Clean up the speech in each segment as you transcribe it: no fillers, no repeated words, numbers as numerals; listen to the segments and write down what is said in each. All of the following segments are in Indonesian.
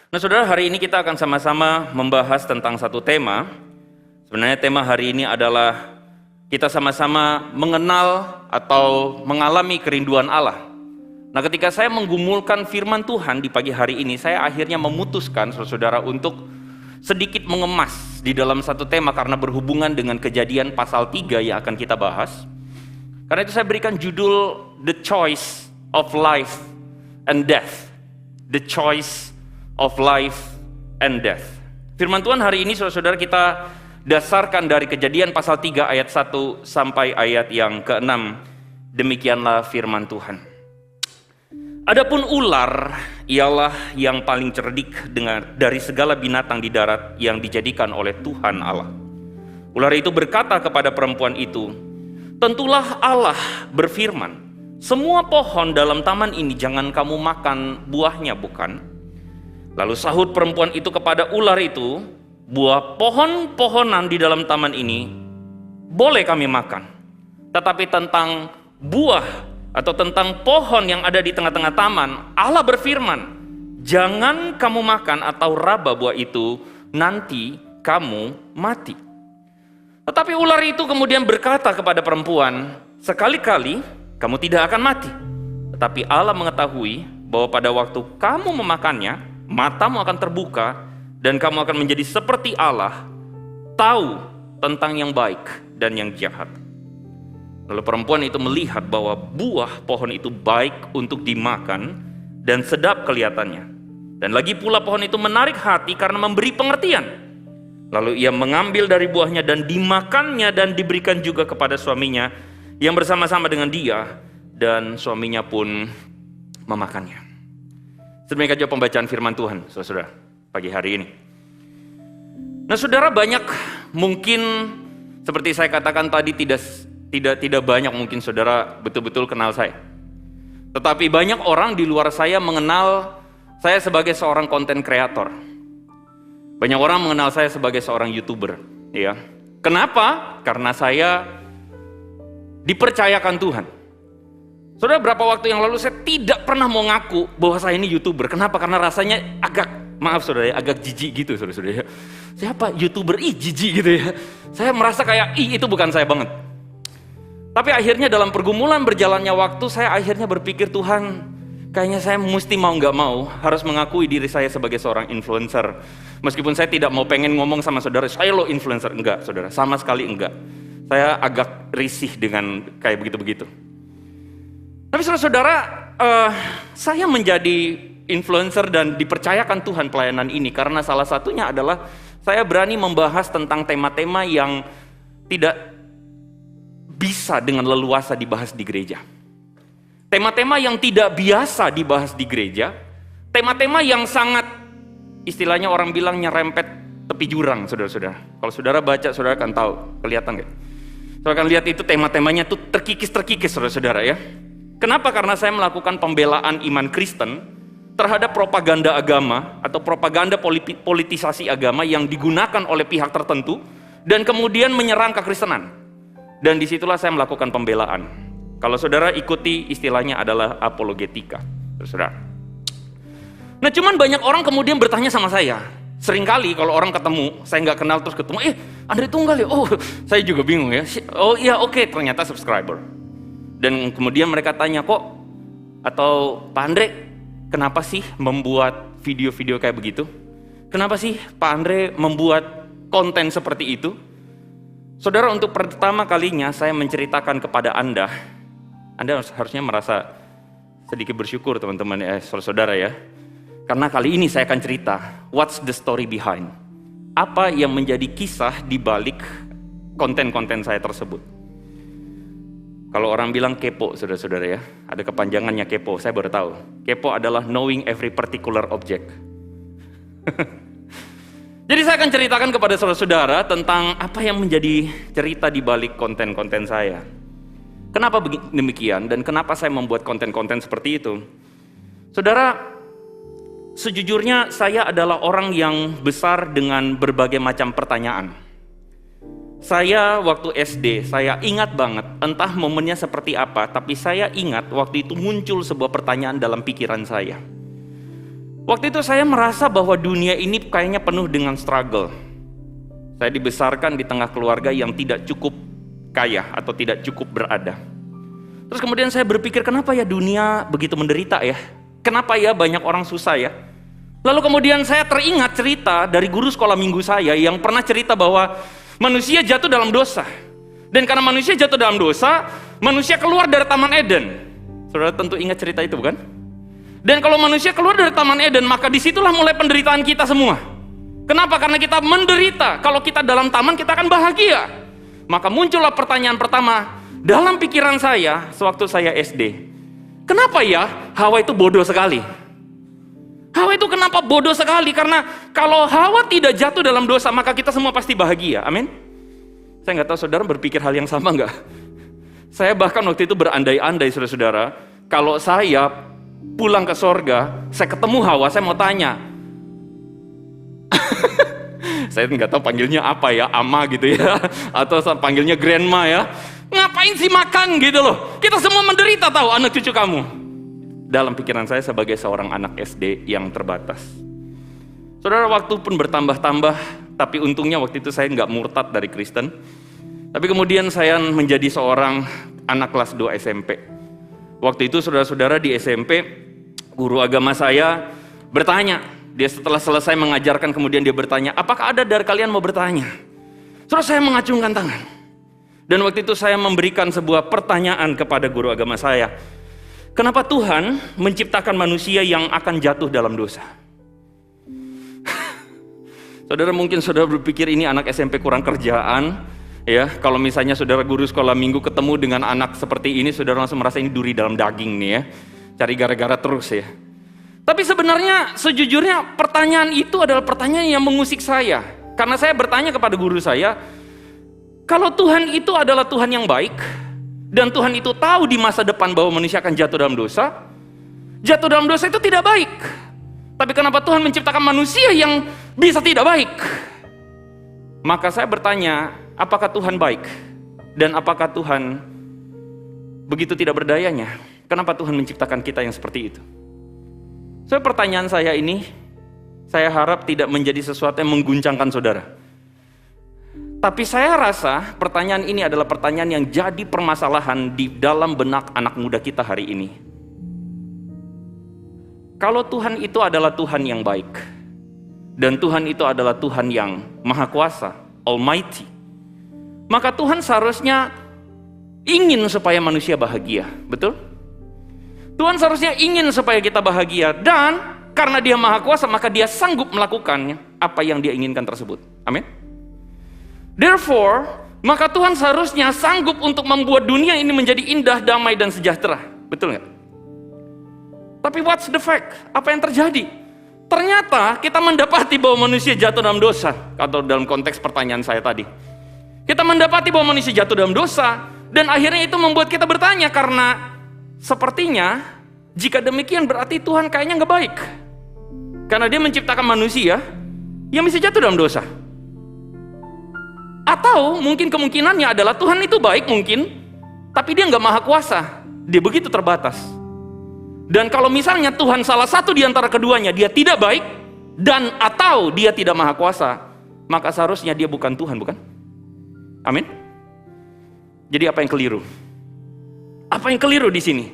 Nah, saudara, hari ini kita akan sama-sama membahas tentang satu tema. Sebenarnya tema hari ini adalah kita sama-sama mengenal atau mengalami kerinduan Allah. Nah, ketika saya menggumulkan firman Tuhan di pagi hari ini, saya akhirnya memutuskan saudara untuk sedikit mengemas di dalam satu tema karena berhubungan dengan Kejadian pasal 3 yang akan kita bahas. Karena itu saya berikan judul The Choice of Life and Death. The Choice of Life and Death. Firman Tuhan hari ini saudara-saudara kita dasarkan dari Kejadian pasal 3 ayat 1 sampai ayat yang ke-6. Demikianlah firman Tuhan. Adapun ular ialah yang paling cerdik dari segala binatang di darat yang dijadikan oleh Tuhan Allah. Ular itu berkata kepada perempuan itu, "Tentulah Allah berfirman, semua pohon dalam taman ini jangan kamu makan buahnya, bukan?" Lalu sahut perempuan itu kepada ular itu, "Buah pohon-pohonan di dalam taman ini boleh kami makan. Tetapi tentang buah atau tentang pohon yang ada di tengah-tengah taman, Allah berfirman, jangan kamu makan atau raba buah itu, nanti kamu mati." Tetapi ular itu kemudian berkata kepada perempuan, "Sekali-kali kamu tidak akan mati. Tetapi Allah mengetahui bahwa pada waktu kamu memakannya, matamu akan terbuka dan kamu akan menjadi seperti Allah, tahu tentang yang baik dan yang jahat." Lalu perempuan itu melihat bahwa buah pohon itu baik untuk dimakan dan sedap kelihatannya. Dan lagi pula pohon itu menarik hati karena memberi pengertian. Lalu ia mengambil dari buahnya dan dimakannya dan diberikan juga kepada suaminya yang bersama-sama dengan dia, dan suaminya pun memakannya. Demikian juga pembacaan firman Tuhan, saudara, pagi hari ini. Nah, saudara, banyak mungkin seperti saya katakan tadi tidak banyak mungkin saudara betul-betul kenal saya. Tetapi banyak orang di luar saya mengenal saya sebagai seorang konten kreator. Banyak orang mengenal saya sebagai seorang YouTuber, ya. Kenapa? Karena saya dipercayakan Tuhan. Saudara, berapa waktu yang lalu saya tidak pernah mau ngaku bahwa saya ini YouTuber. Kenapa? Karena rasanya agak jijik gitu, saudara-saudara. Siapa YouTuber? Jijik gitu ya. Saya merasa kayak itu bukan saya banget. Tapi akhirnya dalam pergumulan berjalannya waktu, saya akhirnya berpikir, Tuhan, kayaknya saya mesti mau nggak mau harus mengakui diri saya sebagai seorang influencer. Meskipun saya tidak mau pengen ngomong sama saudara, saya lo influencer. Enggak, saudara, sama sekali enggak. Saya agak risih dengan kayak begitu-begitu. Tapi saudara-saudara, saya menjadi influencer dan dipercayakan Tuhan pelayanan ini karena salah satunya adalah saya berani membahas tentang tema-tema yang tidak bisa dengan leluasa dibahas di gereja. Tema-tema yang tidak biasa dibahas di gereja, tema-tema yang sangat, istilahnya orang bilang nyerempet tepi jurang, saudara-saudara. Kalau saudara baca, saudara akan tahu, kelihatan nggak? Saudara akan lihat itu tema-temanya tuh terkikis-terkikis, saudara-saudara ya. Kenapa? Karena saya melakukan pembelaan iman Kristen terhadap propaganda agama atau propaganda politisasi agama yang digunakan oleh pihak tertentu dan kemudian menyerang kekristenan. Dan disitulah saya melakukan pembelaan. Kalau saudara ikuti istilahnya adalah apologetika, saudara. Nah, cuman banyak orang kemudian bertanya sama saya. Seringkali kalau orang ketemu, saya nggak kenal terus ketemu, Andre Tunggal ya? Oh, saya juga bingung ya. Oh iya, oke, ternyata subscriber. Dan kemudian mereka tanya, kok atau Pak Andre, kenapa sih membuat video-video kayak begitu? Kenapa sih Pak Andre membuat konten seperti itu? Saudara, untuk pertama kalinya saya menceritakan kepada Anda harusnya merasa sedikit bersyukur teman-teman saudara ya. Karena kali ini saya akan cerita, what's the story behind? Apa yang menjadi kisah di balik konten-konten saya tersebut. Kalau orang bilang kepo, saudara-saudara ya, ada kepanjangannya kepo, saya baru tahu. Kepo adalah knowing every particular object. Jadi saya akan ceritakan kepada saudara-saudara tentang apa yang menjadi cerita di balik konten-konten saya. Kenapa demikian dan kenapa saya membuat konten-konten seperti itu? Saudara, sejujurnya saya adalah orang yang besar dengan berbagai macam pertanyaan. Saya waktu SD, saya ingat banget, entah momennya seperti apa, tapi saya ingat waktu itu muncul sebuah pertanyaan dalam pikiran saya. Waktu itu saya merasa bahwa dunia ini kayaknya penuh dengan struggle. Saya dibesarkan di tengah keluarga yang tidak cukup kaya atau tidak cukup berada. Terus kemudian saya berpikir, kenapa ya dunia begitu menderita ya? Kenapa ya banyak orang susah ya? Lalu kemudian saya teringat cerita dari guru sekolah minggu saya yang pernah cerita bahwa manusia jatuh dalam dosa. Dan karena manusia jatuh dalam dosa, manusia keluar dari Taman Eden. Saudara tentu ingat cerita itu, bukan? Dan kalau manusia keluar dari Taman Eden, maka disitulah mulai penderitaan kita semua. Kenapa? Karena kita menderita. Kalau kita dalam taman, kita akan bahagia. Maka muncullah pertanyaan pertama dalam pikiran saya sewaktu saya SD. Kenapa ya Hawa itu bodoh sekali? Hawa itu kenapa bodoh sekali? Karena kalau Hawa tidak jatuh dalam dosa, maka kita semua pasti bahagia. Amin? Saya nggak tahu saudara berpikir hal yang sama nggak? Saya bahkan waktu itu berandai-andai, saudara-saudara, kalau saya pulang ke sorga, saya ketemu Hawa, saya mau tanya. Saya nggak tahu panggilnya apa ya, ama gitu ya, atau panggilnya grandma ya. Ngapain sih makan gitu loh? Kita semua menderita tahu anak cucu kamu. Dalam pikiran saya sebagai seorang anak SD yang terbatas. Saudara, waktu pun bertambah-tambah, tapi untungnya waktu itu saya nggak murtad dari Kristen. Tapi kemudian saya menjadi seorang anak kelas 2 SMP. Waktu itu saudara-saudara di SMP, guru agama saya bertanya. Dia setelah selesai mengajarkan kemudian dia bertanya, apakah ada dari kalian mau bertanya? Terus saya mengacungkan tangan. Dan waktu itu saya memberikan sebuah pertanyaan kepada guru agama saya. Kenapa Tuhan menciptakan manusia yang akan jatuh dalam dosa? Saudara, mungkin saudara berpikir ini anak SMP kurang kerjaan. Ya, kalau misalnya saudara guru sekolah minggu ketemu dengan anak seperti ini, saudara langsung merasa ini duri dalam daging nih ya. Cari gara-gara terus ya. Tapi sebenarnya sejujurnya pertanyaan itu adalah pertanyaan yang mengusik saya. Karena saya bertanya kepada guru saya, kalau Tuhan itu adalah Tuhan yang baik, dan Tuhan itu tahu di masa depan bahwa manusia akan jatuh dalam dosa, jatuh dalam dosa itu tidak baik. Tapi kenapa Tuhan menciptakan manusia yang bisa tidak baik? Maka saya bertanya, apakah Tuhan baik? Dan apakah Tuhan begitu tidak berdayanya? Kenapa Tuhan menciptakan kita yang seperti itu? So, pertanyaan saya ini, saya harap tidak menjadi sesuatu yang mengguncangkan saudara. Tapi saya rasa pertanyaan ini adalah pertanyaan yang jadi permasalahan di dalam benak anak muda kita hari ini. Kalau Tuhan itu adalah Tuhan yang baik, dan Tuhan itu adalah Tuhan yang Maha Kuasa, Almighty, maka Tuhan seharusnya ingin supaya manusia bahagia, betul? Tuhan seharusnya ingin supaya kita bahagia, dan karena Dia Maha Kuasa, maka Dia sanggup melakukannya apa yang Dia inginkan tersebut. Amin. Therefore, maka Tuhan seharusnya sanggup untuk membuat dunia ini menjadi indah, damai, dan sejahtera. Betul nggak? Tapi what's the fact? Apa yang terjadi? Ternyata kita mendapati bahwa manusia jatuh dalam dosa. Atau dalam konteks pertanyaan saya tadi, kita mendapati bahwa manusia jatuh dalam dosa, dan akhirnya itu membuat kita bertanya, karena sepertinya jika demikian berarti Tuhan kayaknya nggak baik. Karena Dia menciptakan manusia yang bisa jatuh dalam dosa. Atau mungkin kemungkinannya adalah Tuhan itu baik mungkin, tapi Dia nggak maha kuasa. Dia begitu terbatas. Dan kalau misalnya Tuhan salah satu di antara keduanya, Dia tidak baik dan atau Dia tidak maha kuasa, maka seharusnya Dia bukan Tuhan, bukan? Amin. Jadi apa yang keliru? Apa yang keliru di sini?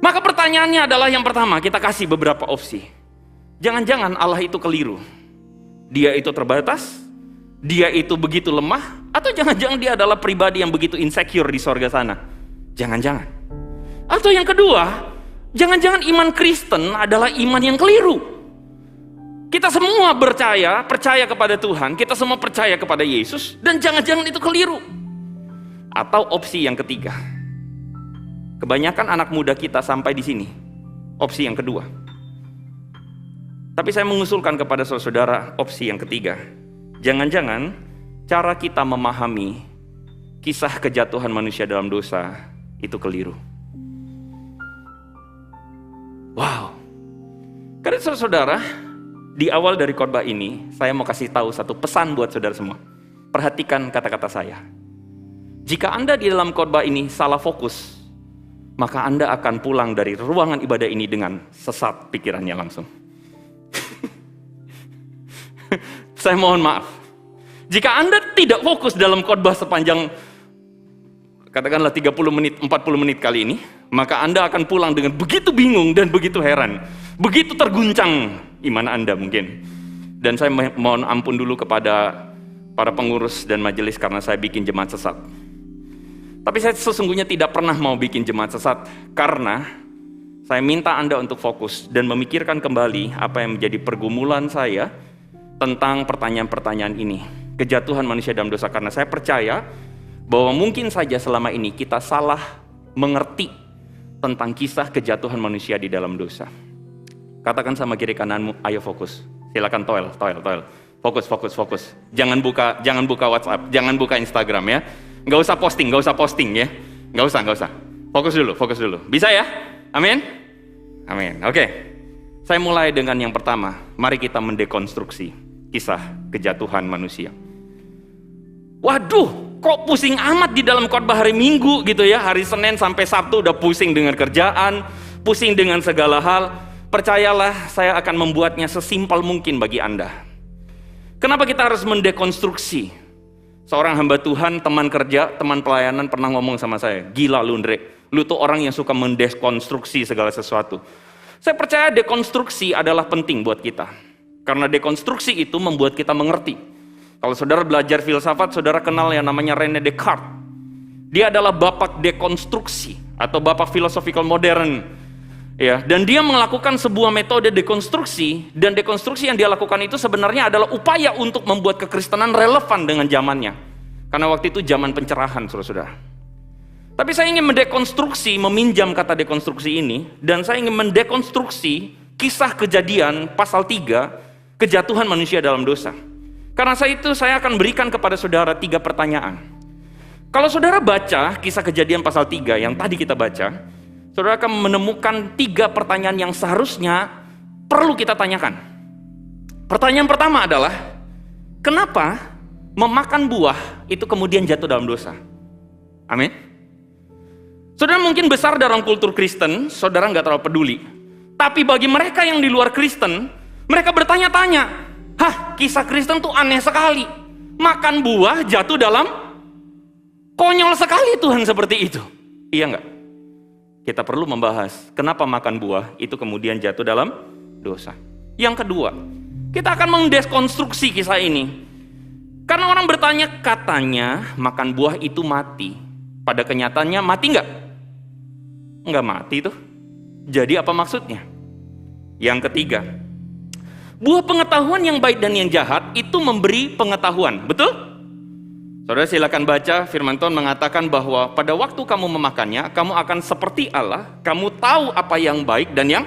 Maka pertanyaannya adalah yang pertama, kita kasih beberapa opsi. Jangan-jangan Allah itu keliru. Dia itu terbatas, Dia itu begitu lemah, atau jangan-jangan Dia adalah pribadi yang begitu insecure di sorga sana. Jangan-jangan. Atau yang kedua, jangan-jangan iman Kristen adalah iman yang keliru. Kita semua percaya kepada Tuhan, kita semua percaya kepada Yesus, dan jangan-jangan itu keliru. Atau opsi yang ketiga, kebanyakan anak muda kita sampai di sini, opsi yang kedua. Tapi saya mengusulkan kepada saudara opsi yang ketiga. Jangan-jangan cara kita memahami kisah kejatuhan manusia dalam dosa itu keliru. Wow. Karena saudara, di awal dari khotbah ini, saya mau kasih tahu satu pesan buat saudara semua. Perhatikan kata-kata saya. Jika Anda di dalam khotbah ini salah fokus, maka Anda akan pulang dari ruangan ibadah ini dengan sesat pikirannya langsung. Saya mohon maaf. Jika Anda tidak fokus dalam khotbah sepanjang katakanlah 30 menit, 40 menit kali ini, maka Anda akan pulang dengan begitu bingung dan begitu heran. Begitu terguncang iman Anda mungkin. Dan saya mohon ampun dulu kepada para pengurus dan majelis karena saya bikin jemaat sesat. Tapi saya sesungguhnya tidak pernah mau bikin jemaat sesat karena saya minta Anda untuk fokus dan memikirkan kembali apa yang menjadi pergumulan saya tentang pertanyaan-pertanyaan ini. Kejatuhan manusia dalam dosa, karena saya percaya bahwa mungkin saja selama ini kita salah mengerti tentang kisah kejatuhan manusia di dalam dosa. Katakan sama kiri kananmu, ayo fokus. Silakan toel. Fokus. Jangan buka WhatsApp, jangan buka Instagram ya. Nggak usah posting ya. Nggak usah. Fokus dulu. Bisa ya? Amin. Oke. Saya mulai dengan yang pertama. Mari kita mendekonstruksi kisah kejatuhan manusia. Waduh, kok pusing amat di dalam khotbah hari Minggu gitu ya. Hari Senin sampai Sabtu udah pusing dengan kerjaan, pusing dengan segala hal. Percayalah, saya akan membuatnya sesimpel mungkin bagi Anda. Kenapa kita harus mendekonstruksi? Seorang hamba Tuhan, teman kerja, teman pelayanan pernah ngomong sama saya, gila lu Ndre, lu tuh orang yang suka mendekonstruksi segala sesuatu. Saya percaya dekonstruksi adalah penting buat kita. Karena dekonstruksi itu membuat kita mengerti. Kalau saudara belajar filsafat, saudara kenal yang namanya René Descartes. Dia adalah bapak dekonstruksi atau bapak philosophical modern. Ya, dan dia melakukan sebuah metode dekonstruksi, dan dekonstruksi yang dia lakukan itu sebenarnya adalah upaya untuk membuat kekristenan relevan dengan zamannya. Karena waktu itu zaman pencerahan, saudara-saudara. Tapi saya ingin mendekonstruksi, meminjam kata dekonstruksi ini, dan saya ingin mendekonstruksi kisah Kejadian pasal 3, kejatuhan manusia dalam dosa. Karena saya akan berikan kepada saudara 3 pertanyaan. Kalau saudara baca kisah Kejadian pasal 3 yang tadi kita baca, saudara akan menemukan 3 pertanyaan yang seharusnya perlu kita tanyakan. Pertanyaan pertama adalah, kenapa memakan buah itu kemudian jatuh dalam dosa? Amin. Saudara mungkin besar dalam kultur Kristen, saudara nggak terlalu peduli. Tapi bagi mereka yang di luar Kristen, mereka bertanya-tanya, kisah Kristen tuh aneh sekali. Makan buah jatuh dalam, konyol sekali Tuhan seperti itu. Iya nggak? Kita perlu membahas kenapa makan buah itu kemudian jatuh dalam dosa. Yang kedua, kita akan mendekonstruksi kisah ini. Karena orang bertanya, katanya makan buah itu mati. Pada kenyataannya mati nggak? Nggak mati tuh. Jadi apa maksudnya? Yang ketiga, buah pengetahuan yang baik dan yang jahat itu memberi pengetahuan, betul? Saudara silakan baca, firman Tuhan mengatakan bahwa pada waktu kamu memakannya, kamu akan seperti Allah, kamu tahu apa yang baik dan yang...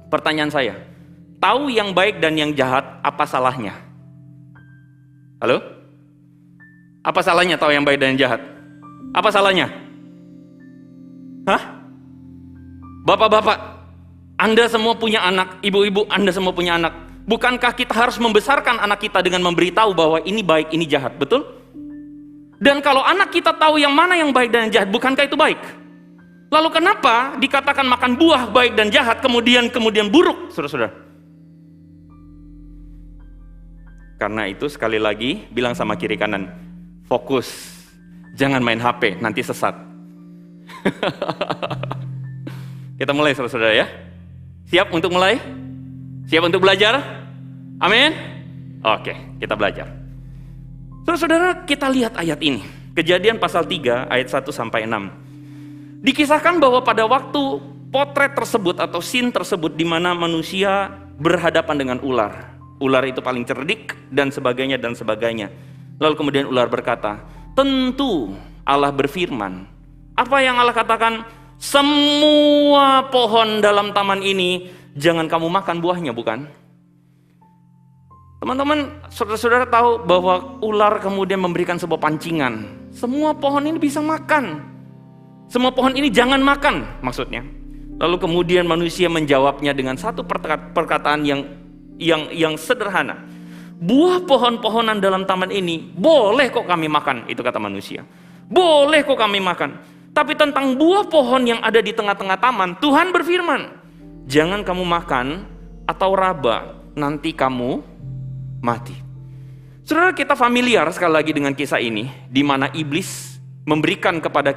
Pertanyaan saya, tahu yang baik dan yang jahat, apa salahnya? Halo? Apa salahnya tahu yang baik dan yang jahat? Apa salahnya? Bapak-bapak, Anda semua punya anak, ibu-ibu, Anda semua punya anak. Bukankah kita harus membesarkan anak kita dengan memberitahu bahwa ini baik, ini jahat, betul? Dan kalau anak kita tahu yang mana yang baik dan yang jahat, bukankah itu baik? Lalu kenapa dikatakan makan buah baik dan jahat kemudian buruk, saudara-saudara? Karena itu sekali lagi bilang sama kiri kanan, fokus, jangan main HP, nanti sesat. Kita mulai saudara-saudara ya. Siap untuk mulai? Siap untuk belajar? Amin? Oke, kita belajar. Saudara-saudara, kita lihat ayat ini. Kejadian pasal 3 ayat 1 sampai 6. Dikisahkan bahwa pada waktu potret tersebut atau scene tersebut di mana manusia berhadapan dengan ular. Ular itu paling cerdik dan sebagainya dan sebagainya. Lalu kemudian ular berkata, tentu Allah berfirman. Apa yang Allah katakan? Semua pohon dalam taman ini jangan kamu makan buahnya, bukan? Teman-teman, saudara-saudara tahu bahwa ular kemudian memberikan sebuah pancingan. Semua pohon ini bisa makan. Semua pohon ini jangan makan, maksudnya. Lalu kemudian manusia menjawabnya dengan satu perkataan yang sederhana. Buah pohon-pohonan dalam taman ini boleh kok kami makan, itu kata manusia. Boleh kok kami makan. Tapi tentang buah pohon yang ada di tengah-tengah taman, Tuhan berfirman, jangan kamu makan atau raba, nanti kamu mati. Saudara, kita familiar sekali lagi dengan kisah ini, di mana iblis memberikan kepada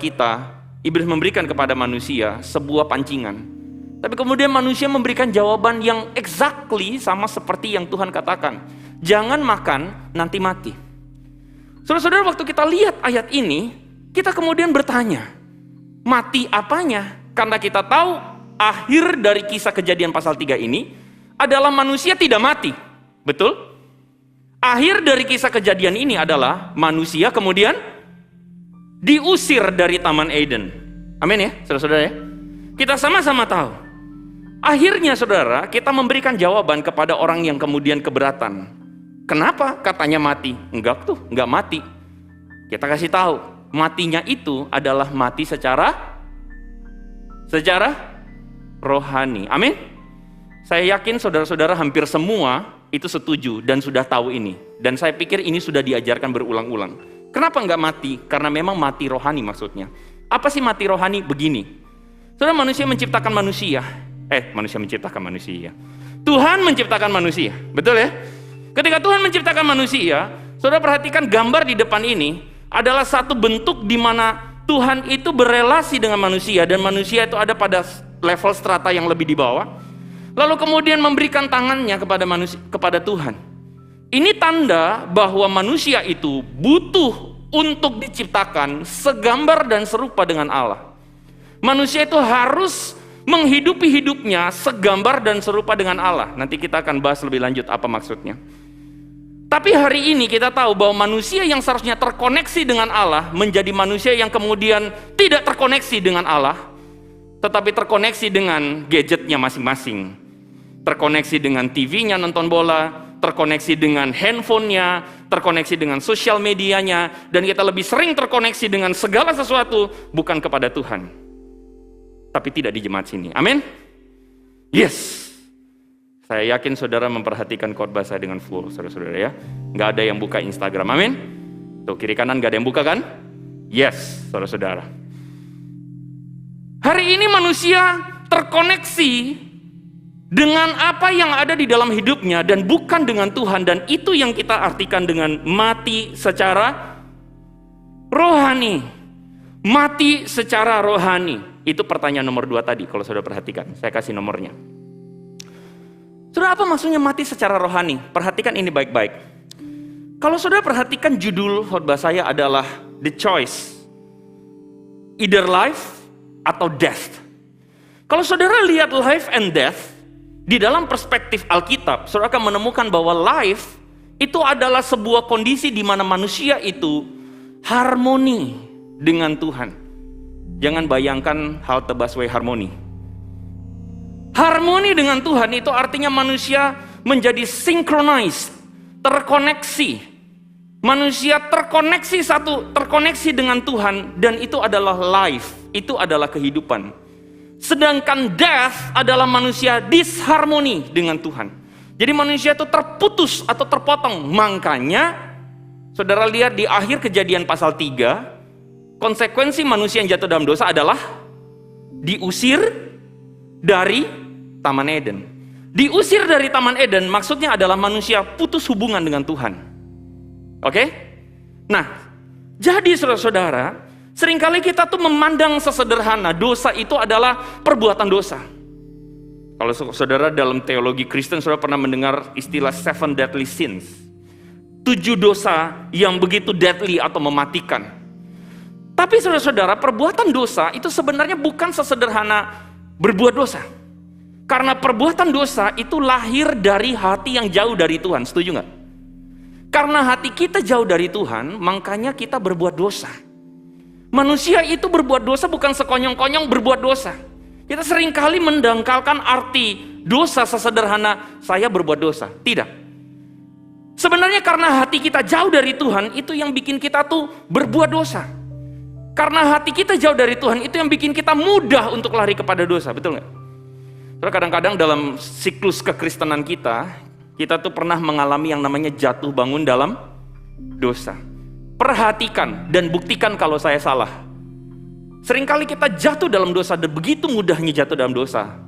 manusia sebuah pancingan. Tapi kemudian manusia memberikan jawaban yang exactly sama seperti yang Tuhan katakan. Jangan makan, nanti mati. Saudara-saudara, waktu kita lihat ayat ini, kita kemudian bertanya, mati apanya? Karena kita tahu akhir dari kisah Kejadian pasal 3 ini adalah manusia tidak mati. Betul? Akhir dari kisah Kejadian ini adalah manusia kemudian diusir dari Taman Eden. Amin ya, saudara-saudara ya. Kita sama-sama tahu. Akhirnya saudara, kita memberikan jawaban kepada orang yang kemudian keberatan. Kenapa katanya mati? Enggak mati. Kita kasih tahu, matinya itu adalah mati secara rohani. Amin. Saya yakin saudara-saudara hampir semua itu setuju dan sudah tahu ini. Dan saya pikir ini sudah diajarkan berulang-ulang. Kenapa enggak mati? Karena memang mati rohani maksudnya. Apa sih mati rohani? Begini. Saudara, manusia menciptakan manusia. Tuhan menciptakan manusia. Betul ya? Ketika Tuhan menciptakan manusia, saudara perhatikan gambar di depan ini adalah satu bentuk di mana Tuhan itu berelasi dengan manusia dan manusia itu ada pada level strata yang lebih di bawah. Lalu kemudian memberikan tangannya kepada Tuhan. Ini tanda bahwa manusia itu butuh untuk diciptakan segambar dan serupa dengan Allah. Manusia itu harus menghidupi hidupnya segambar dan serupa dengan Allah. Nanti kita akan bahas lebih lanjut apa maksudnya. Tapi hari ini kita tahu bahwa manusia yang seharusnya terkoneksi dengan Allah menjadi manusia yang kemudian tidak terkoneksi dengan Allah, tetapi terkoneksi dengan gadgetnya masing-masing. Terkoneksi dengan TV-nya nonton bola, terkoneksi dengan handphonenya, terkoneksi dengan sosial medianya, dan kita lebih sering terkoneksi dengan segala sesuatu bukan kepada Tuhan. Tapi tidak di jemaat sini. Amin? Yes. Saya yakin saudara memperhatikan khotbah saya dengan full, saudara-saudara ya. Nggak ada yang buka Instagram, amin? Tuh kiri kanan nggak ada yang buka kan? Yes, saudara-saudara. Hari ini manusia terkoneksi dengan apa yang ada di dalam hidupnya dan bukan dengan Tuhan, dan itu yang kita artikan dengan mati secara rohani. Mati secara rohani. Itu pertanyaan nomor 2 tadi kalau saudara perhatikan. Saya kasih nomornya. Saudara, apa maksudnya mati secara rohani? Perhatikan ini baik-baik. Kalau saudara perhatikan judul khotbah saya adalah The Choice. Either life atau death. Kalau saudara lihat life and death, di dalam perspektif Alkitab, saudara akan menemukan bahwa life itu adalah sebuah kondisi di mana manusia itu harmoni dengan Tuhan. Jangan bayangkan halte busway harmoni. Harmoni dengan Tuhan itu artinya manusia menjadi synchronized, terkoneksi. Manusia terkoneksi dengan Tuhan, dan itu adalah life, itu adalah kehidupan. Sedangkan death adalah manusia disharmoni dengan Tuhan. Jadi manusia itu terputus atau terpotong. Makanya saudara lihat di akhir Kejadian pasal 3, konsekuensi manusia yang jatuh dalam dosa adalah diusir dari Taman Eden. Diusir dari Taman Eden maksudnya adalah manusia putus hubungan dengan Tuhan. Oke? Nah, jadi saudara-saudara, seringkali kita tuh memandang sesederhana dosa itu adalah perbuatan dosa. Kalau saudara dalam teologi Kristen, saudara pernah mendengar istilah 7 deadly sins. 7 dosa yang begitu deadly atau mematikan. Tapi saudara-saudara, perbuatan dosa itu sebenarnya bukan sesederhana berbuat dosa. Karena perbuatan dosa itu lahir dari hati yang jauh dari Tuhan. Setuju nggak? Karena hati kita jauh dari Tuhan, makanya kita berbuat dosa. Manusia itu berbuat dosa bukan sekonyong-konyong berbuat dosa. Kita seringkali mendangkalkan arti dosa sesederhana saya berbuat dosa. Tidak. Sebenarnya karena hati kita jauh dari Tuhan, itu yang bikin kita tuh berbuat dosa. Karena hati kita jauh dari Tuhan, itu yang bikin kita mudah untuk lari kepada dosa. Betul nggak? Terus kadang-kadang dalam siklus kekristenan kita tuh pernah mengalami yang namanya jatuh bangun dalam dosa. Perhatikan dan buktikan kalau saya salah. Seringkali kita jatuh dalam dosa dan begitu mudahnya jatuh dalam dosa.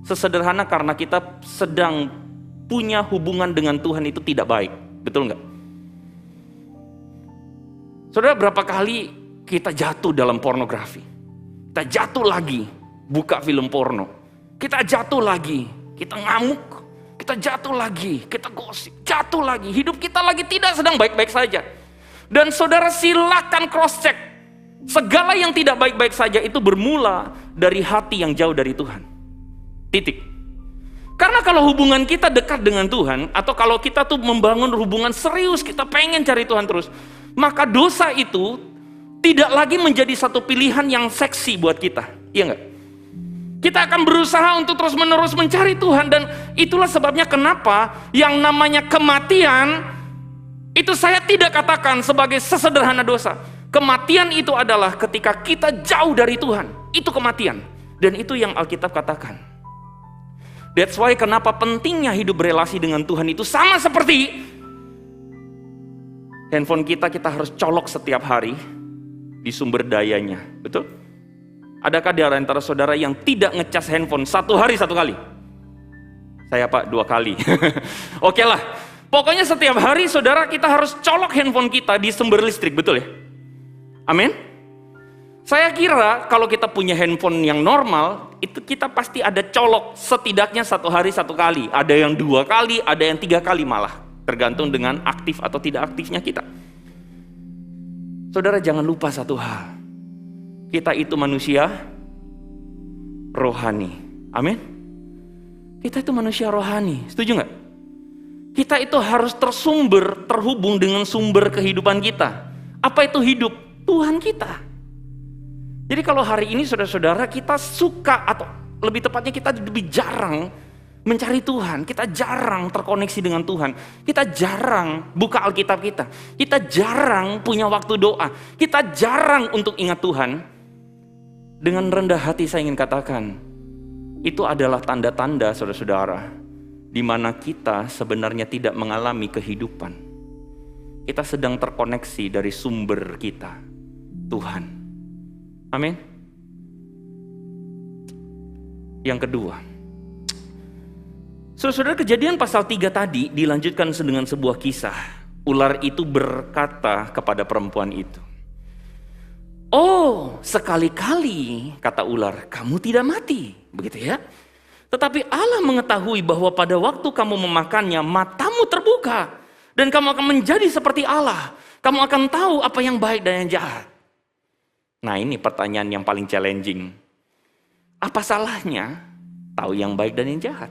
Sesederhana karena kita sedang punya hubungan dengan Tuhan itu tidak baik. Betul nggak? Saudara, berapa kali kita jatuh dalam pornografi? Kita jatuh lagi, buka film porno. Kita jatuh lagi, kita ngamuk. Kita jatuh lagi, kita gosip. Jatuh lagi, hidup kita lagi tidak sedang baik-baik saja. Dan saudara silakan cross check. Segala yang tidak baik-baik saja itu bermula dari hati yang jauh dari Tuhan. Titik. Karena kalau hubungan kita dekat dengan Tuhan, atau kalau kita tuh membangun hubungan serius, kita pengen cari Tuhan terus, maka dosa itu tidak lagi menjadi satu pilihan yang seksi buat kita. Iya nggak? Kita akan berusaha untuk terus menerus mencari Tuhan. Dan itulah sebabnya kenapa yang namanya kematian itu saya tidak katakan sebagai sesederhana dosa. Kematian itu adalah ketika kita jauh dari Tuhan. Itu kematian. Dan itu yang Alkitab katakan. That's why kenapa pentingnya hidup berelasi dengan Tuhan itu sama seperti handphone kita harus colok setiap hari di sumber dayanya. Betul? Adakah di antara saudara yang tidak ngecas handphone 1 hari 1 kali? Saya Pak 2 kali. Oke lah. Pokoknya setiap hari saudara kita harus colok handphone kita di sumber listrik. Betul ya? Amin. Saya kira kalau kita punya handphone yang normal, itu kita pasti ada colok setidaknya 1 hari 1 kali. Ada yang 2 kali, ada yang 3 kali malah. Tergantung dengan aktif atau tidak aktifnya kita. Saudara jangan lupa satu hal. Kita itu manusia rohani. Amin. Kita itu manusia rohani. Setuju nggak? Kita itu harus terhubung dengan sumber kehidupan kita. Apa itu hidup? Tuhan kita. Jadi kalau hari ini saudara-saudara kita suka, atau lebih tepatnya kita lebih jarang mencari Tuhan, kita jarang terkoneksi dengan Tuhan, kita jarang buka Alkitab kita jarang punya waktu doa, kita jarang untuk ingat Tuhan. Dengan rendah hati saya ingin katakan, itu adalah tanda-tanda saudara-saudara, di mana kita sebenarnya tidak mengalami kehidupan. Kita sedang terkoneksi dari sumber kita, Tuhan. Amin. Yang kedua, saudara, Kejadian pasal 3 tadi dilanjutkan dengan sebuah kisah. Ular itu berkata kepada perempuan itu, "Oh, sekali-kali," kata ular, "kamu tidak mati." Begitu ya. Tetapi Allah mengetahui bahwa pada waktu kamu memakannya, matamu terbuka. Dan kamu akan menjadi seperti Allah. Kamu akan tahu apa yang baik dan yang jahat. Nah, ini pertanyaan yang paling challenging. Apa salahnya tahu yang baik dan yang jahat?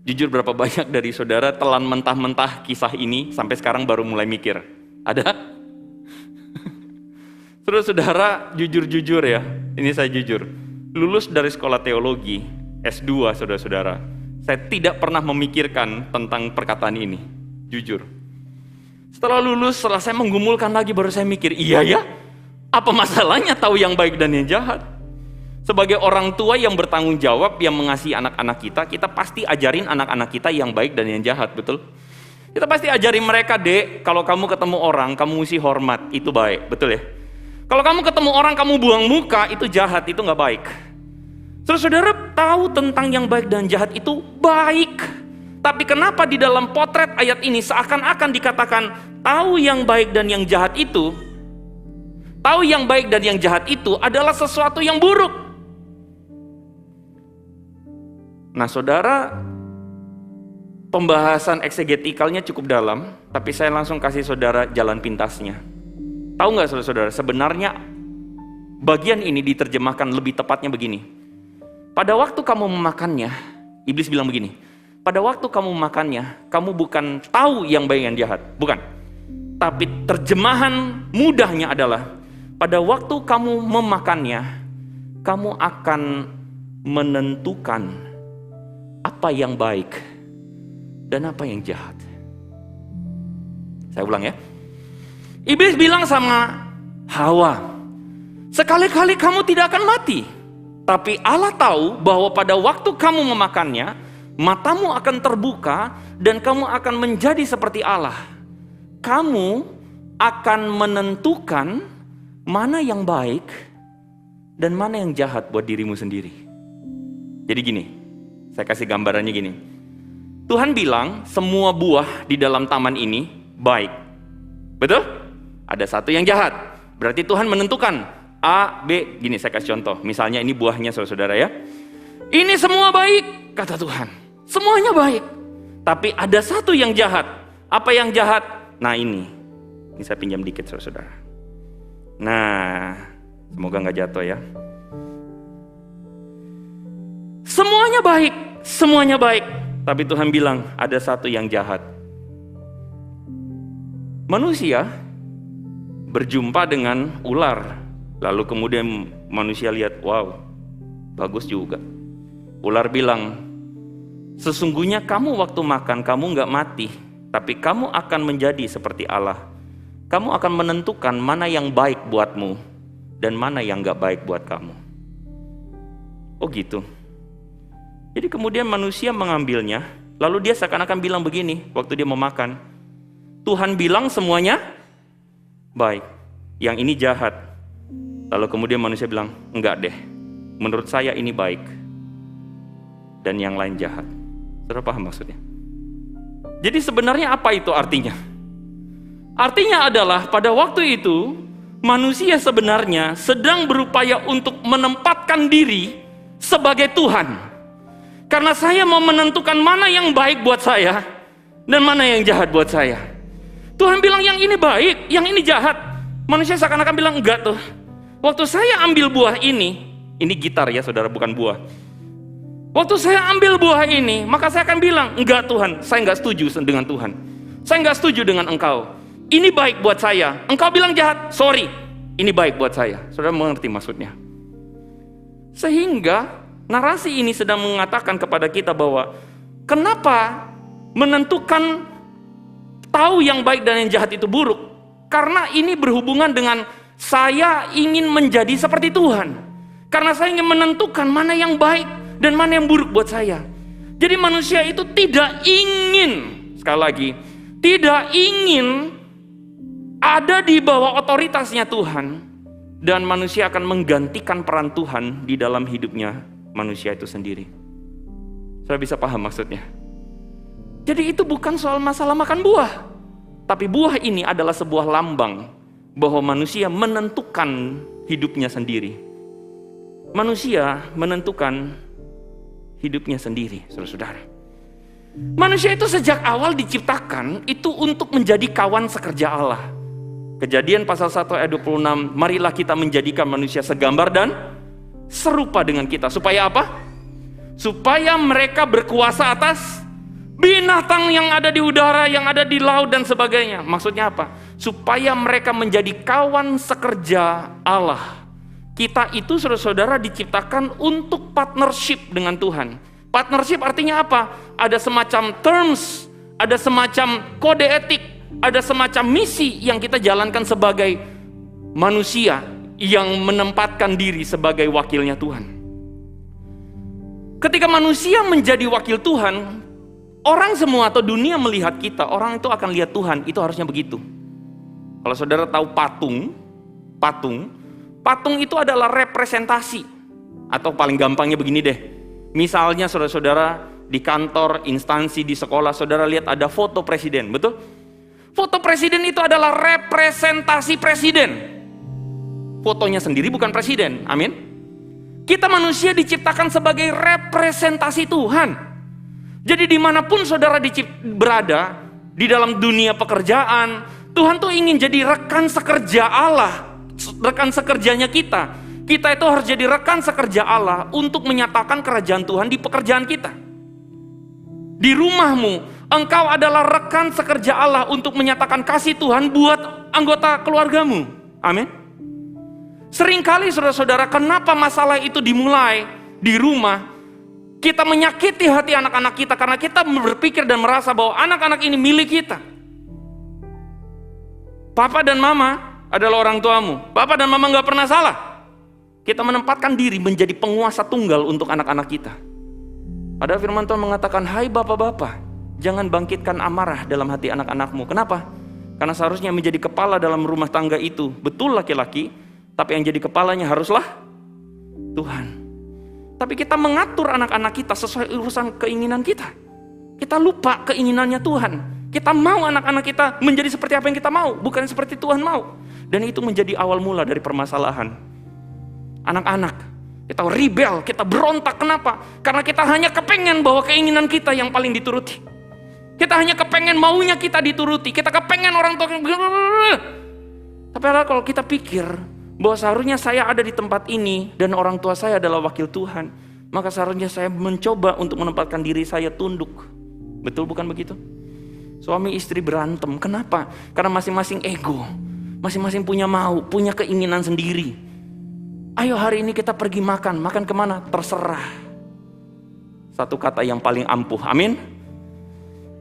Jujur berapa banyak dari saudara telan mentah-mentah kisah ini sampai sekarang baru mulai mikir? Ada? Saudara-saudara, jujur-jujur ya, ini saya jujur. Lulus dari sekolah teologi, S2 saudara-saudara, saya tidak pernah memikirkan tentang perkataan ini. Jujur. Setelah lulus, setelah saya menggumulkan lagi, baru saya mikir, iya ya? Apa masalahnya tahu yang baik dan yang jahat? Sebagai orang tua yang bertanggung jawab, yang mengasihi anak-anak kita pasti ajarin anak-anak kita yang baik dan yang jahat, betul? Kita pasti ajarin mereka, "Dek, kalau kamu ketemu orang, kamu mesti hormat, itu baik," betul ya? Kalau kamu ketemu orang, kamu buang muka, itu jahat, itu nggak baik. Saudara tahu tentang yang baik dan jahat itu baik. Tapi kenapa di dalam potret ayat ini seakan-akan dikatakan tahu yang baik dan yang jahat itu, tahu yang baik dan yang jahat itu adalah sesuatu yang buruk. Nah saudara, pembahasan eksegetikalnya cukup dalam, tapi saya langsung kasih saudara jalan pintasnya. Tahu nggak saudara-saudara, sebenarnya bagian ini diterjemahkan lebih tepatnya begini. Pada waktu kamu memakannya, iblis bilang begini, pada waktu kamu memakannya, kamu bukan tahu yang baik yang jahat, bukan. Tapi terjemahan mudahnya adalah, pada waktu kamu memakannya, kamu akan menentukan apa yang baik dan apa yang jahat. Saya ulang ya. Iblis bilang sama Hawa, sekali-kali kamu tidak akan mati. Tapi Allah tahu bahwa pada waktu kamu memakannya, matamu akan terbuka dan kamu akan menjadi seperti Allah. Kamu akan menentukan mana yang baik dan mana yang jahat buat dirimu sendiri. Jadi gini, saya kasih gambarannya gini. Tuhan bilang semua buah di dalam taman ini baik. Betul? Ada satu yang jahat. Berarti Tuhan menentukan A, B. Gini saya kasih contoh. Misalnya ini buahnya saudara-saudara ya. Ini semua baik, kata Tuhan. Semuanya baik. Tapi ada satu yang jahat. Apa yang jahat? Nah ini saya pinjam dikit saudara-saudara. Nah, semoga nggak jatuh ya. Semuanya baik, semuanya baik. Tapi Tuhan bilang ada satu yang jahat. Manusia berjumpa dengan ular. Lalu kemudian manusia lihat, wow, bagus juga. Ular bilang, sesungguhnya kamu waktu makan, kamu nggak mati. Tapi kamu akan menjadi seperti Allah. Kamu akan menentukan mana yang baik buatmu dan mana yang nggak baik buat kamu. Oh gitu. Jadi kemudian manusia mengambilnya, lalu dia seakan-akan bilang begini waktu dia mau makan. Tuhan bilang semuanya baik, yang ini jahat. Lalu kemudian manusia bilang, enggak deh, menurut saya ini baik, dan yang lain jahat. Saudara paham maksudnya? Jadi sebenarnya apa itu artinya? Artinya adalah pada waktu itu, manusia sebenarnya sedang berupaya untuk menempatkan diri sebagai Tuhan. Karena saya mau menentukan mana yang baik buat saya dan mana yang jahat buat saya. Tuhan bilang yang ini baik, yang ini jahat. Manusia seakan-akan bilang enggak tuh. Waktu saya ambil buah ini gitar ya saudara, bukan buah. Waktu saya ambil buah ini, maka saya akan bilang, enggak Tuhan, saya enggak setuju dengan Tuhan. Saya enggak setuju dengan Engkau. Ini baik buat saya. Engkau bilang jahat, sorry, ini baik buat saya. Saudara mengerti maksudnya? Sehingga narasi ini sedang mengatakan kepada kita bahwa kenapa menentukan tahu yang baik dan yang jahat itu buruk? Karena ini berhubungan dengan saya ingin menjadi seperti Tuhan. Karena saya ingin menentukan mana yang baik dan mana yang buruk buat saya. Jadi manusia itu tidak ingin, sekali lagi, tidak ingin ada di bawah otoritasnya Tuhan. Dan manusia akan menggantikan peran Tuhan di dalam hidupnya manusia itu sendiri. Saya bisa paham maksudnya. Jadi itu bukan soal masalah makan buah. Tapi buah ini adalah sebuah lambang bahwa manusia menentukan hidupnya sendiri. Manusia menentukan hidupnya sendiri, saudara-saudara. Manusia itu sejak awal diciptakan itu untuk menjadi kawan sekerja Allah. Kejadian pasal 1 ayat 26, marilah kita menjadikan manusia segambar dan serupa dengan kita. Supaya apa? Supaya mereka berkuasa atas binatang yang ada di udara, yang ada di laut dan sebagainya. Maksudnya apa? Supaya mereka menjadi kawan sekerja Allah. Kita itu saudara-saudara diciptakan untuk partnership dengan Tuhan. Partnership artinya apa? Ada semacam terms, ada semacam kode etik, ada semacam misi yang kita jalankan sebagai manusia yang menempatkan diri sebagai wakilnya Tuhan. Ketika manusia menjadi wakil Tuhan, orang semua atau dunia melihat kita, orang itu akan lihat Tuhan, itu harusnya begitu. Kalau saudara tahu patung itu adalah representasi. Atau paling gampangnya begini deh, misalnya saudara-saudara di kantor, instansi, di sekolah, saudara lihat ada foto presiden, betul? Foto presiden itu adalah representasi presiden. Fotonya sendiri bukan presiden, amin. Kita manusia diciptakan sebagai representasi Tuhan. Jadi dimanapun saudara berada, di dalam dunia pekerjaan, Tuhan tuh ingin jadi rekan sekerja Allah, rekan sekerjanya kita. Kita itu harus jadi rekan sekerja Allah untuk menyatakan kerajaan Tuhan di pekerjaan kita. Di rumahmu, engkau adalah rekan sekerja Allah untuk menyatakan kasih Tuhan buat anggota keluargamu, amin. Seringkali saudara-saudara, kenapa masalah itu dimulai di rumah? Kita menyakiti hati anak-anak kita karena kita berpikir dan merasa bahwa anak-anak ini milik kita. Papa dan mama adalah orang tuamu. Papa dan mama gak pernah salah. Kita menempatkan diri menjadi penguasa tunggal untuk anak-anak kita. Padahal firman Tuhan mengatakan, hai bapak-bapak, jangan bangkitkan amarah dalam hati anak-anakmu. Kenapa? Karena seharusnya menjadi kepala dalam rumah tangga itu betul laki-laki, tapi yang jadi kepalanya haruslah Tuhan. Tapi kita mengatur anak-anak kita sesuai urusan keinginan kita. Kita lupa keinginannya Tuhan. Kita mau anak-anak kita menjadi seperti apa yang kita mau, bukan seperti Tuhan mau. Dan itu menjadi awal mula dari permasalahan. Anak-anak, kita rebel, kita berontak. Kenapa? Karena kita hanya kepengen bahwa keinginan kita yang paling dituruti. Kita hanya kepengen maunya kita dituruti. Kita kepengen orang tua. Tapi kalau kita pikir bahwa seharusnya saya ada di tempat ini dan orang tua saya adalah wakil Tuhan, maka seharusnya saya mencoba untuk menempatkan diri saya tunduk. Betul bukan begitu? Suami istri berantem. Kenapa? Karena masing-masing ego. Masing-masing punya mau, punya keinginan sendiri. Ayo hari ini kita pergi makan. Makan kemana? Terserah. Satu kata yang paling ampuh. Amin.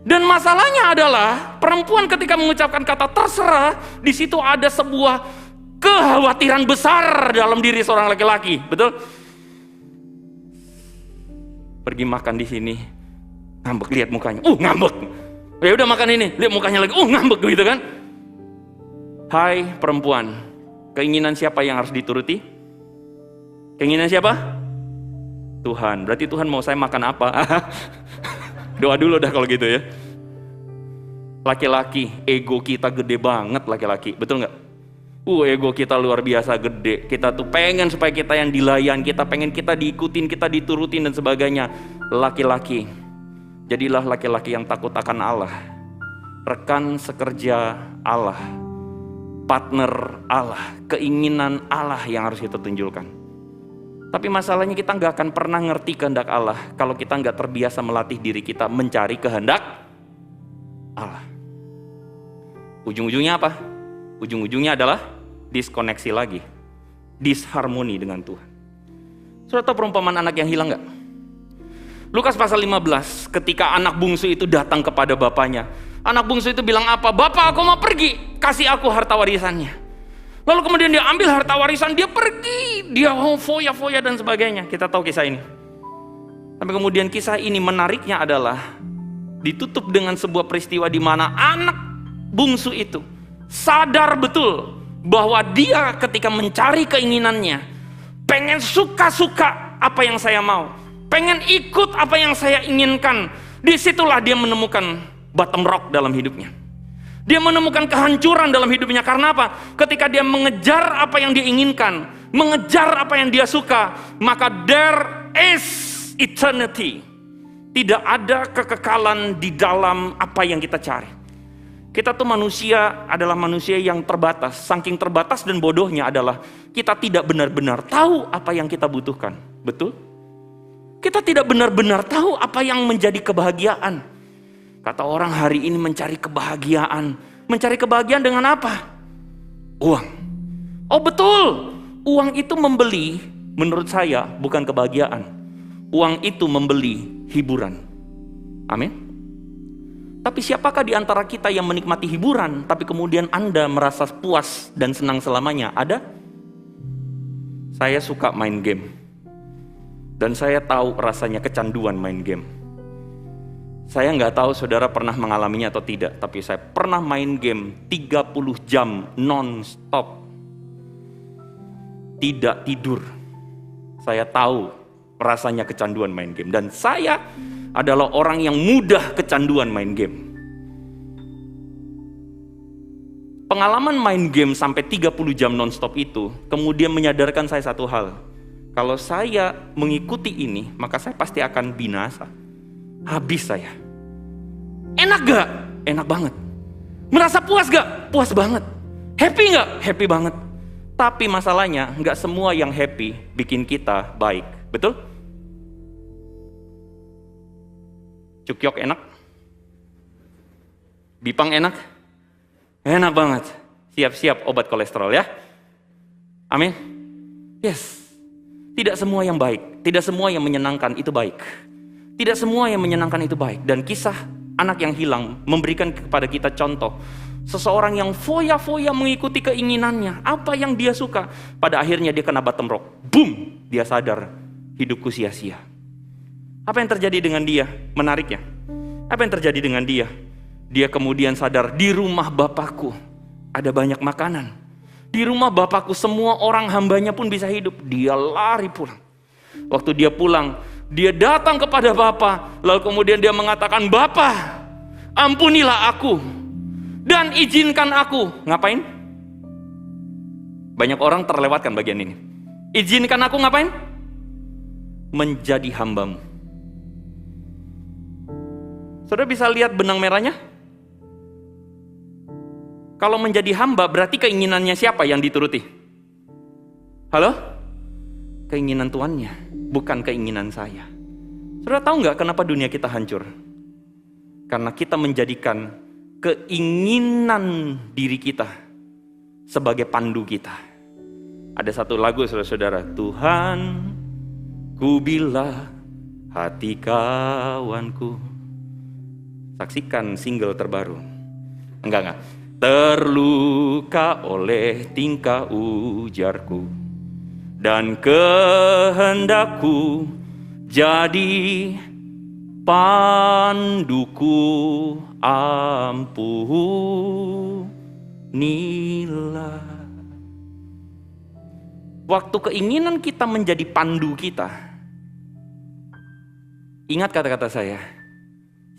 Dan masalahnya adalah perempuan ketika mengucapkan kata terserah, di situ ada sebuah kekhawatiran besar dalam diri seorang laki-laki. Betul? Pergi makan di sini, ngambek, lihat mukanya. Ngambek. Ya udah makan ini, lihat mukanya lagi. Ngambek gitu kan? Hai perempuan, keinginan siapa yang harus dituruti? Keinginan siapa? Tuhan. Berarti Tuhan mau saya makan apa? Doa dulu dah kalau gitu ya. Laki-laki, ego kita gede banget laki-laki. Betul nggak? Ego kita luar biasa gede. Kita tuh pengen supaya kita yang dilayan, kita pengen kita diikutin, kita diturutin dan sebagainya. Laki-laki, jadilah laki-laki yang takut akan Allah. Rekan sekerja Allah. Partner Allah. Keinginan Allah yang harus kita tunjukkan. Tapi masalahnya kita nggak akan pernah ngerti kehendak Allah kalau kita nggak terbiasa melatih diri kita mencari kehendak Allah. Ujung-ujungnya apa? Ujung-ujungnya adalah diskoneksi lagi, disharmoni dengan Tuhan. Sudah tahu perumpamaan anak yang hilang nggak? Lukas pasal 15, ketika anak bungsu itu datang kepada bapaknya. Anak bungsu itu bilang apa? Bapak, aku mau pergi, kasih aku harta warisannya. Lalu kemudian dia ambil harta warisan, dia pergi, dia foya-foya dan sebagainya. Kita tahu kisah ini. Tapi kemudian kisah ini menariknya adalah ditutup dengan sebuah peristiwa di mana anak bungsu itu sadar betul bahwa dia ketika mencari keinginannya, pengen suka-suka apa yang saya mau, pengen ikut apa yang saya inginkan. Disitulah dia menemukan bottom rock dalam hidupnya. Dia menemukan kehancuran dalam hidupnya. Karena apa? Ketika dia mengejar apa yang dia inginkan, mengejar apa yang dia suka, maka there is eternity. Tidak ada kekekalan di dalam apa yang kita cari. Kita tuh manusia adalah manusia yang terbatas. Saking terbatas dan bodohnya adalah kita tidak benar-benar tahu apa yang kita butuhkan. Betul? Kita tidak benar-benar tahu apa yang menjadi kebahagiaan. Kata orang hari ini mencari kebahagiaan. Mencari kebahagiaan dengan apa? Uang. Oh betul. Uang itu membeli, menurut saya, bukan kebahagiaan. Uang itu membeli hiburan. Amin. Tapi siapakah di antara kita yang menikmati hiburan, tapi kemudian Anda merasa puas dan senang selamanya? Ada? Saya suka main game. Dan saya tahu rasanya kecanduan main game. Saya nggak tahu saudara pernah mengalaminya atau tidak, tapi saya pernah main game 30 jam non-stop. Tidak tidur. Saya tahu rasanya kecanduan main game. Dan saya adalah orang yang mudah kecanduan main game. Pengalaman main game sampai 30 jam non-stop itu kemudian menyadarkan saya satu hal. Kalau saya mengikuti ini, maka saya pasti akan binasa. Habis saya. Enak gak? Enak banget. Merasa puas gak? Puas banget. Happy gak? Happy banget. Tapi masalahnya gak semua yang happy bikin kita baik. Betul? Cukyok enak? Bipang enak? Enak banget. Siap-siap obat kolesterol ya. Amin. Yes. Tidak semua yang baik, tidak semua yang menyenangkan itu baik. Tidak semua yang menyenangkan itu baik. Dan kisah anak yang hilang memberikan kepada kita contoh. Seseorang yang foya-foya mengikuti keinginannya, apa yang dia suka. Pada akhirnya dia kena bottom rock. Boom! Dia sadar, hidupku sia-sia. Apa yang terjadi dengan dia? Menariknya. Apa yang terjadi dengan dia? Dia kemudian sadar, di rumah Bapakku ada banyak makanan. Di rumah Bapakku semua orang hambanya pun bisa hidup. Dia lari pulang. Waktu dia pulang, Dia datang kepada Bapa, lalu kemudian dia mengatakan, Bapa, ampunilah aku dan izinkan aku. Ngapain? Banyak orang terlewatkan bagian ini. Izinkan aku ngapain? Menjadi hambamu. Saudara bisa lihat benang merahnya? Kalau menjadi hamba berarti keinginannya siapa yang dituruti? Halo? Keinginan tuannya, bukan keinginan saya. Saudara tahu nggak kenapa dunia kita hancur? Karena kita menjadikan keinginan diri kita sebagai pandu kita. Ada satu lagu saudara-saudara, Tuhan, ku bila hati kawanku. Saksikan single terbaru. Enggak. Terluka oleh tingkah ujarku dan kehendakku jadi panduku, ampunilah. Waktu keinginan kita menjadi pandu kita, ingat kata-kata saya,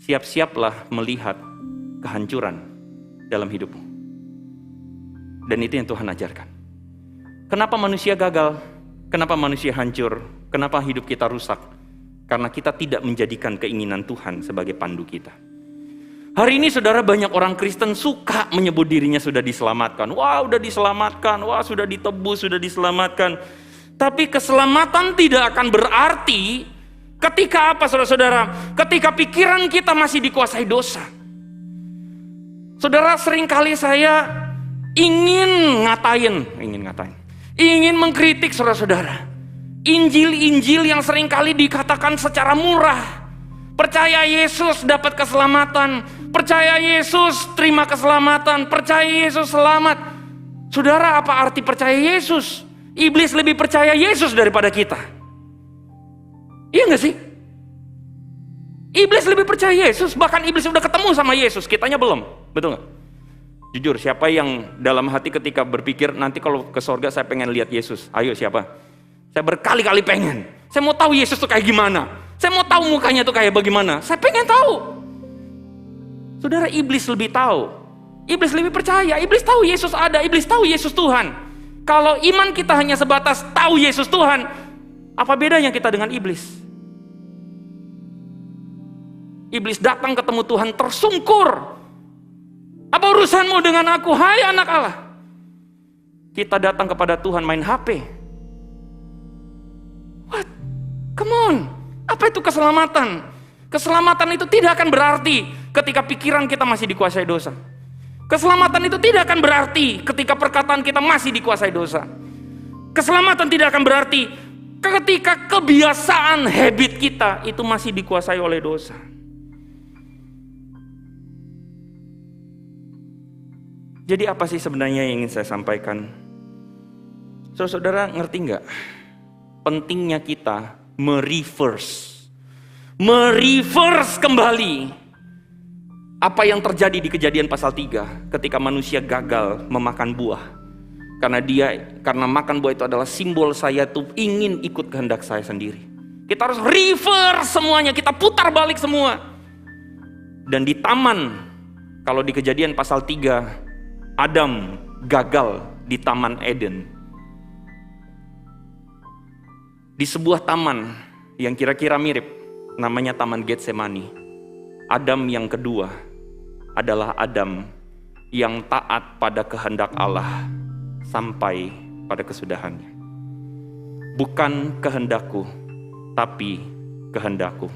siap-siaplah melihat kehancuran dalam hidupmu. Dan itu yang Tuhan ajarkan. Kenapa manusia gagal? Kenapa manusia hancur? Kenapa hidup kita rusak? Karena kita tidak menjadikan keinginan Tuhan sebagai pandu kita. Hari ini saudara, banyak orang Kristen suka menyebut dirinya sudah diselamatkan. Wah, udah diselamatkan. Wah, sudah ditebus, sudah diselamatkan. Tapi keselamatan tidak akan berarti ketika apa, saudara-saudara? Ketika pikiran kita masih dikuasai dosa. Saudara, seringkali saya ingin mengkritik saudara-saudara. Injil-injil yang seringkali dikatakan secara murah. Percaya Yesus dapat keselamatan, percaya Yesus terima keselamatan, percaya Yesus selamat. Saudara, apa arti percaya Yesus? Iblis lebih percaya Yesus daripada kita. Iya gak sih? Iblis lebih percaya Yesus, bahkan iblis sudah ketemu sama Yesus, kitanya belum. Betul gak? Jujur, siapa yang dalam hati ketika berpikir nanti kalau ke sorga saya pengen lihat Yesus? Ayo, siapa? Saya berkali-kali pengen. Saya mau tahu Yesus itu kayak gimana. Saya mau tahu mukanya itu kayak bagaimana. Saya pengen tahu. Saudara, iblis lebih tahu. Iblis lebih percaya. Iblis tahu Yesus ada. Iblis tahu Yesus Tuhan. Kalau iman kita hanya sebatas tahu Yesus Tuhan, apa bedanya kita dengan iblis? Iblis datang ketemu Tuhan tersungkur. Apa urusanmu dengan aku, hai anak Allah? Kita datang kepada Tuhan main HP. What? Come on. Apa itu keselamatan? Keselamatan itu tidak akan berarti ketika pikiran kita masih dikuasai dosa. Keselamatan itu tidak akan berarti ketika perkataan kita masih dikuasai dosa. Keselamatan tidak akan berarti ketika kebiasaan habit kita itu masih dikuasai oleh dosa. Jadi apa sih sebenarnya yang ingin saya sampaikan? Saudara, ngerti nggak? Pentingnya kita mereverse kembali apa yang terjadi di Kejadian pasal 3 ketika manusia gagal memakan buah. Karena makan buah itu adalah simbol saya tuh ingin ikut kehendak saya sendiri. Kita harus reverse semuanya, kita putar balik semua. Dan di taman, kalau di Kejadian pasal 3, Adam gagal di Taman Eden. Di sebuah taman yang kira-kira mirip, namanya Taman Getsemani. Adam yang kedua adalah Adam yang taat pada kehendak Allah sampai pada kesudahannya. Bukan kehendakku, tapi kehendakku.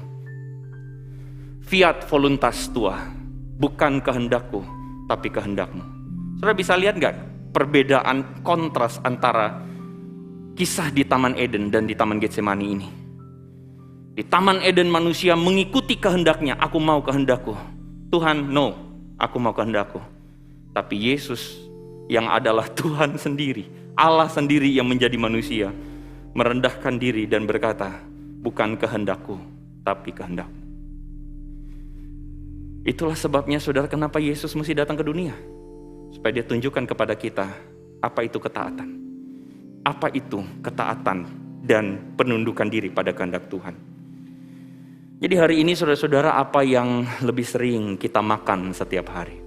Fiat voluntas tua, bukan kehendakku, tapi kehendakmu. Saudara bisa lihat gak perbedaan kontras antara kisah di Taman Eden dan di Taman Getsemani ini? Di Taman Eden manusia mengikuti kehendaknya, aku mau kehendakku. Tuhan, no, aku mau kehendakku. Tapi Yesus yang adalah Tuhan sendiri, Allah sendiri yang menjadi manusia, merendahkan diri dan berkata, bukan kehendakku, tapi kehendakmu. Itulah sebabnya saudara, kenapa Yesus mesti datang ke dunia. Supaya dia tunjukkan kepada kita, apa itu ketaatan. Apa itu ketaatan dan penundukan diri pada kehendak Tuhan. Jadi hari ini saudara-saudara, apa yang lebih sering kita makan setiap hari?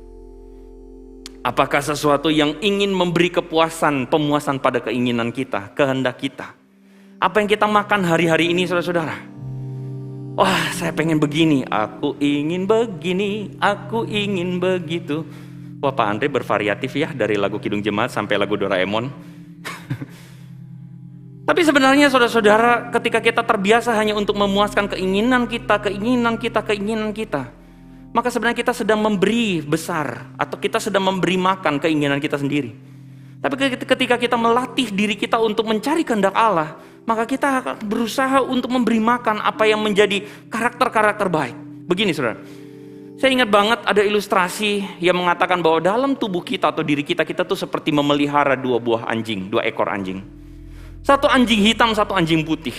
Apakah sesuatu yang ingin memberi kepuasan, pemuasan pada keinginan kita, kehendak kita? Apa yang kita makan hari-hari ini saudara-saudara? Wah, saya pengen begini, aku ingin begini, aku ingin begitu. Wah, Pak Andre bervariatif ya, dari lagu Kidung Jemaat sampai lagu Doraemon. Tapi sebenarnya saudara-saudara, ketika kita terbiasa hanya untuk memuaskan keinginan kita, maka sebenarnya kita sedang memberi besar, atau kita sedang memberi makan keinginan kita sendiri. Tapi ketika kita melatih diri kita untuk mencari kehendak Allah, maka kita akan berusaha untuk memberi makan apa yang menjadi karakter-karakter baik. Begini saudara, saya ingat banget ada ilustrasi yang mengatakan bahwa dalam tubuh kita atau diri kita, kita tuh seperti memelihara dua ekor anjing. Satu anjing hitam, satu anjing putih.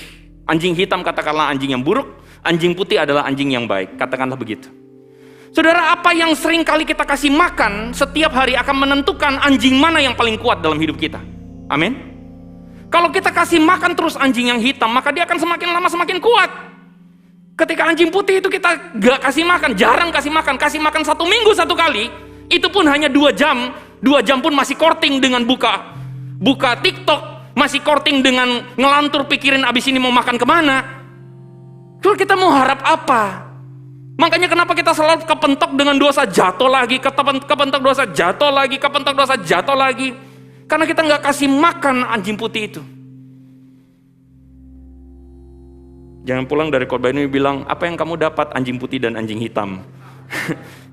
Anjing hitam katakanlah anjing yang buruk, anjing putih adalah anjing yang baik, katakanlah begitu. Saudara, apa yang sering kali kita kasih makan setiap hari akan menentukan anjing mana yang paling kuat dalam hidup kita. Amin. Kalau kita kasih makan terus anjing yang hitam, maka dia akan semakin lama semakin kuat. Ketika anjing putih itu kita gak kasih makan, jarang kasih makan 1 minggu 1 kali, itu pun hanya 2 jam. 2 jam pun masih korting dengan buka TikTok, masih korting dengan ngelantur pikirin abis ini mau makan kemana. Kalau kita mau harap apa? Makanya kenapa kita selalu kepentok dengan dosa, jatuh lagi, kepentok dosa, jatuh lagi, kepentok dosa, jatuh lagi. Karena kita nggak kasih makan anjing putih itu. Jangan pulang dari khotbah ini bilang, apa yang kamu dapat anjing putih dan anjing hitam.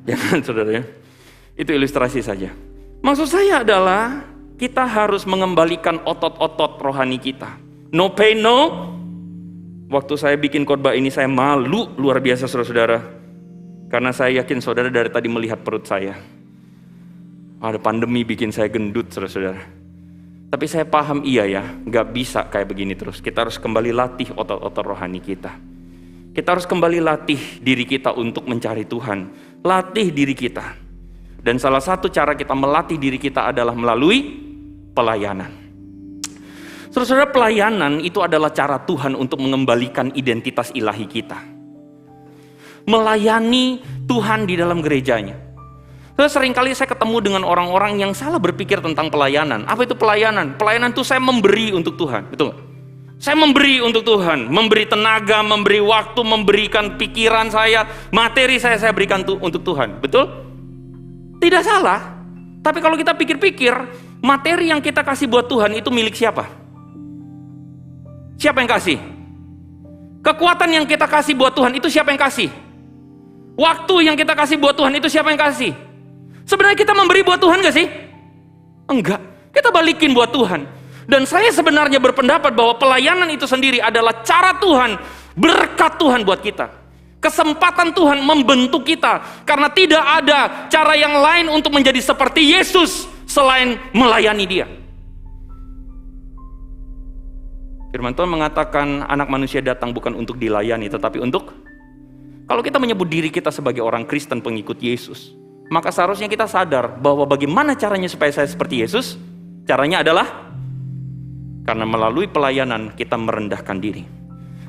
Jangan saudara ya. Itu ilustrasi saja. Maksud saya adalah, kita harus mengembalikan otot-otot rohani kita. No pain, no. Waktu saya bikin khotbah ini saya malu luar biasa saudara-saudara. Karena saya yakin saudara dari tadi melihat perut saya. Ada pandemi bikin saya gendut saudara-saudara. Tapi saya paham iya ya, gak bisa kayak begini terus. Kita harus kembali latih otot-otot rohani kita. Kita harus kembali latih diri kita untuk mencari Tuhan. Latih diri kita. Dan salah satu cara kita melatih diri kita adalah melalui pelayanan. Saudara-saudara, pelayanan itu adalah cara Tuhan untuk mengembalikan identitas ilahi kita. Melayani Tuhan di dalam gerejanya. Seringkali saya ketemu dengan orang-orang yang salah berpikir tentang pelayanan. Apa itu pelayanan? Pelayanan itu saya memberi untuk Tuhan, betul nggak? Saya memberi untuk Tuhan, memberi tenaga, memberi waktu, memberikan pikiran saya, materi saya berikan untuk Tuhan, betul? Tidak salah. Tapi kalau kita pikir-pikir, materi yang kita kasih buat Tuhan itu milik siapa? Siapa yang kasih? Kekuatan yang kita kasih buat Tuhan itu siapa yang kasih? Waktu yang kita kasih buat Tuhan itu siapa yang kasih? Sebenarnya kita memberi buat Tuhan gak sih? Enggak, kita balikin buat Tuhan. Dan saya sebenarnya berpendapat bahwa pelayanan itu sendiri adalah cara Tuhan, berkat Tuhan buat kita. Kesempatan Tuhan membentuk kita. Karena tidak ada cara yang lain untuk menjadi seperti Yesus selain melayani Dia. Firman Tuhan mengatakan anak manusia datang bukan untuk dilayani, tetapi untuk, kalau kita menyebut diri kita sebagai orang Kristen pengikut Yesus, maka seharusnya kita sadar bahwa bagaimana caranya supaya saya seperti Yesus. Caranya adalah karena melalui pelayanan kita merendahkan diri.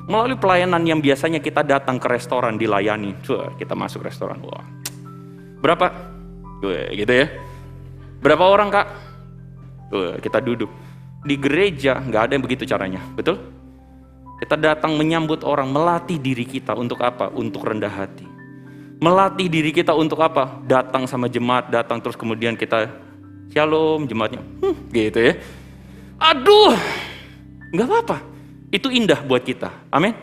Melalui pelayanan yang biasanya kita datang ke restoran dilayani. Kita masuk restoran, wah, berapa? Gitu ya. Berapa orang kak? Kita duduk. Di gereja nggak ada yang begitu caranya, betul? Kita datang menyambut orang, melatih diri kita untuk apa? Untuk rendah hati. Melatih diri kita untuk apa? Datang sama jemaat, datang terus kemudian kita shalom jemaatnya, gitu ya. Aduh, nggak apa-apa. Itu indah buat kita, amin.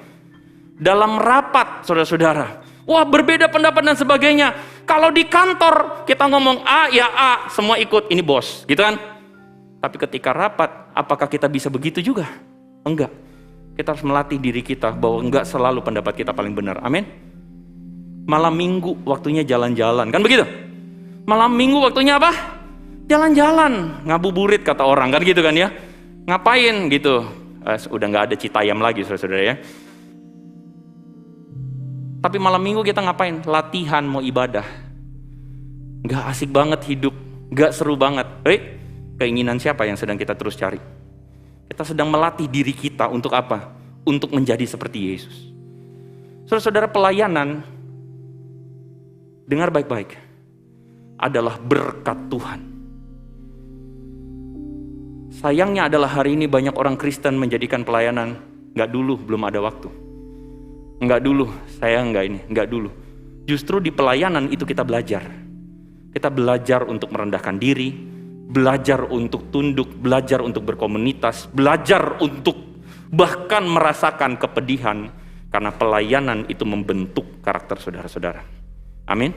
Dalam rapat, saudara-saudara, wah berbeda pendapat dan sebagainya. Kalau di kantor kita ngomong A ya A, semua ikut, ini bos, gitu kan? Tapi ketika rapat, apakah kita bisa begitu juga? Enggak. Kita harus melatih diri kita bahwa enggak selalu pendapat kita paling benar. Amin. Malam minggu waktunya jalan-jalan, kan begitu? Malam minggu waktunya apa? Jalan-jalan, ngabuburit kata orang, kan gitu kan ya? Ngapain gitu? Udah nggak ada Citayam lagi, saudara-saudara ya. Tapi malam minggu kita ngapain? Latihan mau ibadah. Nggak asik banget hidup, nggak seru banget. Keinginan siapa yang sedang kita terus cari? Kita sedang melatih diri kita untuk apa? Untuk menjadi seperti Yesus. Saudara-saudara, pelayanan, dengar baik-baik, adalah berkat Tuhan. Sayangnya adalah hari ini banyak orang Kristen menjadikan pelayanan, enggak dulu, belum ada waktu. Enggak dulu, saya enggak dulu. Justru di pelayanan itu kita belajar. Kita belajar untuk merendahkan diri, belajar untuk tunduk, belajar untuk berkomunitas, belajar untuk bahkan merasakan kepedihan, karena pelayanan itu membentuk karakter saudara-saudara. Amin.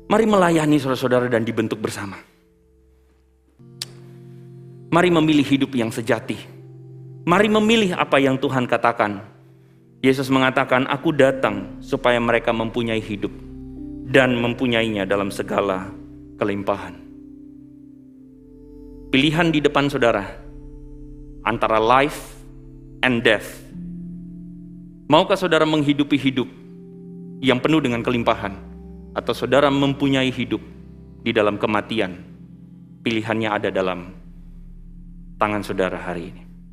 Mari melayani saudara-saudara dan dibentuk bersama. Mari memilih hidup yang sejati. Mari memilih apa yang Tuhan katakan. Yesus mengatakan, aku datang supaya mereka mempunyai hidup dan mempunyainya dalam segala kelimpahan. Pilihan di depan saudara antara life and death. Maukah saudara menghidupi hidup yang penuh dengan kelimpahan, atau saudara mempunyai hidup di dalam kematian? Pilihannya ada dalam tangan saudara hari ini.